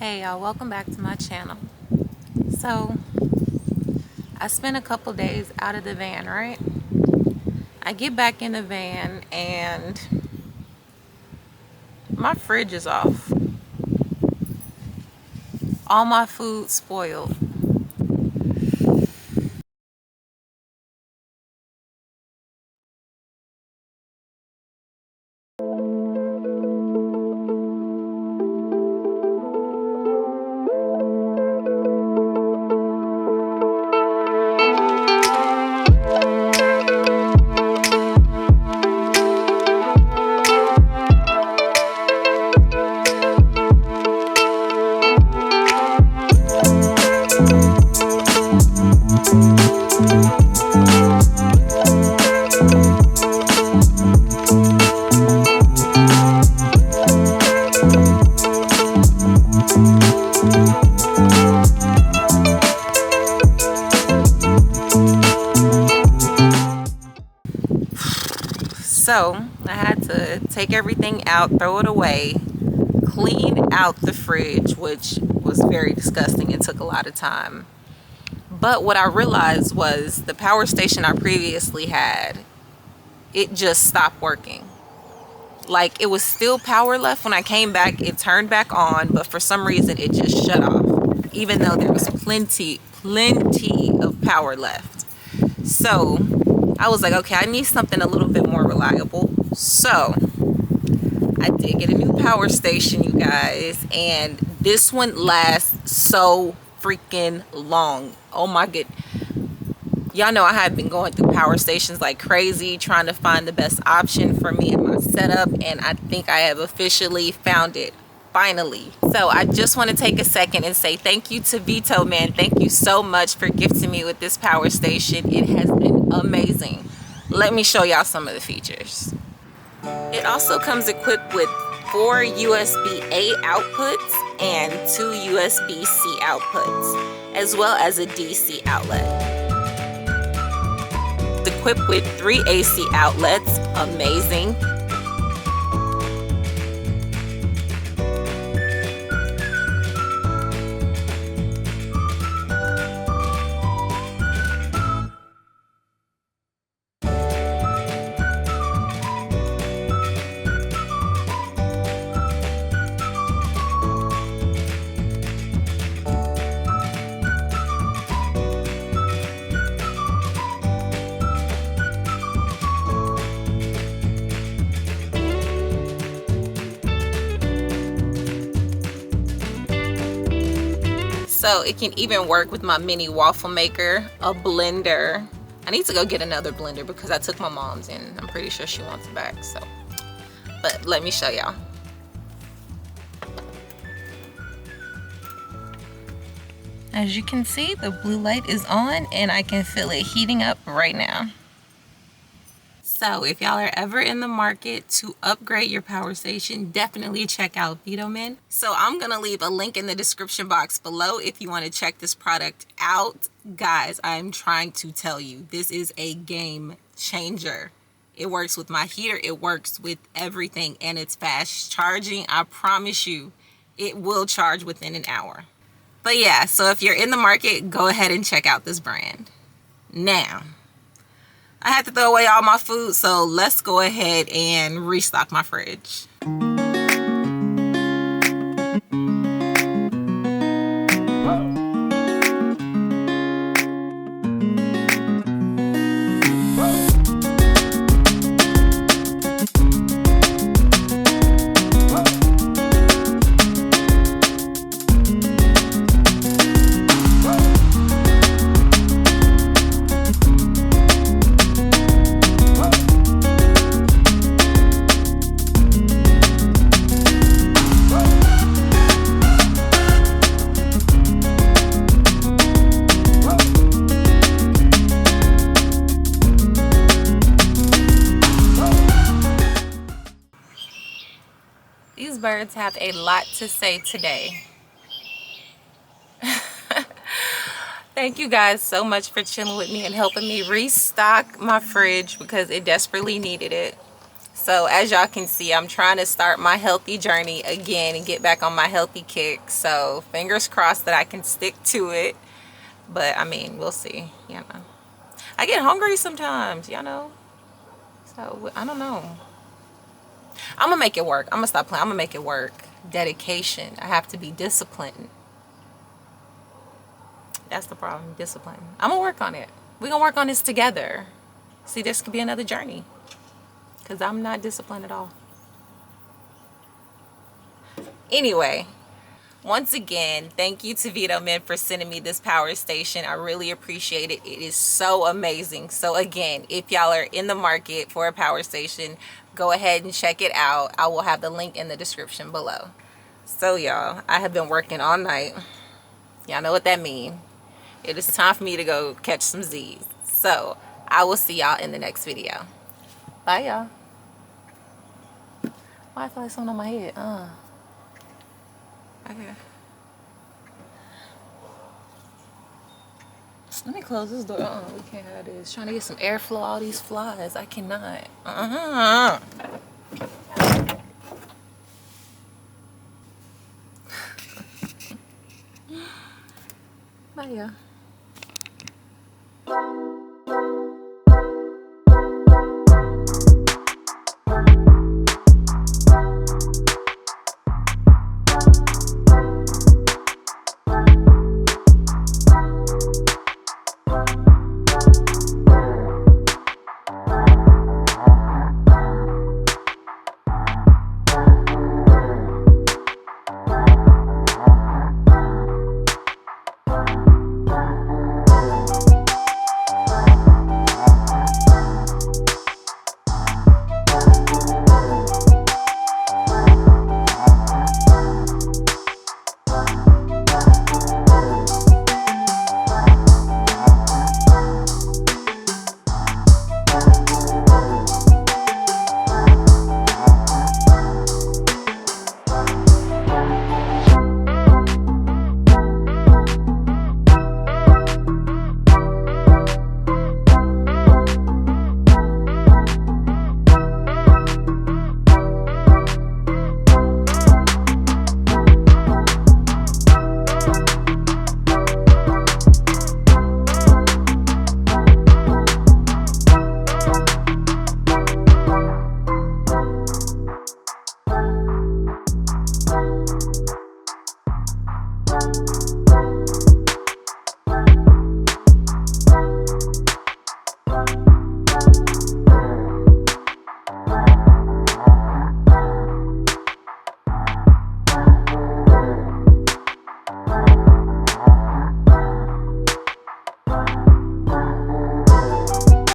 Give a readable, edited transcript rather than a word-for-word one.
Hey y'all, welcome back to my channel. So I spent a couple days out of the van, right? I get back in the van and my fridge is off. All my food spoiled. So I had to take everything out, throw it away, clean out the fridge, which was very disgusting. It took a lot of time. But what I realized was the power station I previously had, it just stopped working. Like, it was still power left when I came back. It turned back on, but for some reason it just shut off, even though there was plenty of power left. So I was like, okay, I need something a little bit more reliable. So I did get a new power station, you guys, and this one lasts so freaking long. Oh my god. Y'all know I have been going through power stations like crazy, trying to find the best option for me and my setup, and I think I have officially found it, finally. So I just want to take a second and say thank you to Vtoman. Thank you so much for gifting me with this power station. It has been amazing. Let me show y'all some of the features. It also comes equipped with 4 USB-A outputs and 2 USB-C outputs, as well as a DC outlet. Equipped with 3 AC outlets. Amazing. So it can even work with my mini waffle maker, a blender. I need to go get another blender because I took my mom's and I'm pretty sure she wants it back. So, but let me show y'all. As you can see, the blue light is on and I can feel it heating up right now. So if y'all are ever in the market to upgrade your power station, definitely check out Vtoman. So I'm gonna leave a link in the description box below if you want to check this product out. Guys, I'm trying to tell you, this is a game changer. It works with my heater, it works with everything, and it's fast charging. I promise you, it will charge within an hour. But yeah, so if you're in the market, go ahead and check out this brand. Now, I had to throw away all my food, so let's go ahead and restock my fridge. These birds have a lot to say today. Thank you guys so much for chilling with me and helping me restock my fridge because it desperately needed it. So as y'all can see, I'm trying to start my healthy journey again and get back on my healthy kick. So fingers crossed that I can stick to it. But I mean, we'll see. You know, I get hungry sometimes, you know. So I don't know. I'm gonna make it work. I'm gonna stop playing. I'm gonna make it work. Dedication. I have to be disciplined. That's the problem. Discipline. I'm gonna work on it. We're gonna work on this together. See, this could be another journey. Because I'm not disciplined at all. Anyway, once again, thank you to Vtoman for sending me this power station. I really appreciate it. It is so amazing. So again, if y'all are in the market for a power station, go ahead and check it out. I will have the link in the description below. So y'all, I have been working all night. Y'all know what that means. It is time for me to go catch some Z's. So I will see y'all in the next video. Bye, y'all. Why I feel like something on my head? Okay. Let me close this door. We can't have this. Trying to get some airflow. All these flies. I cannot. Bye, y'all.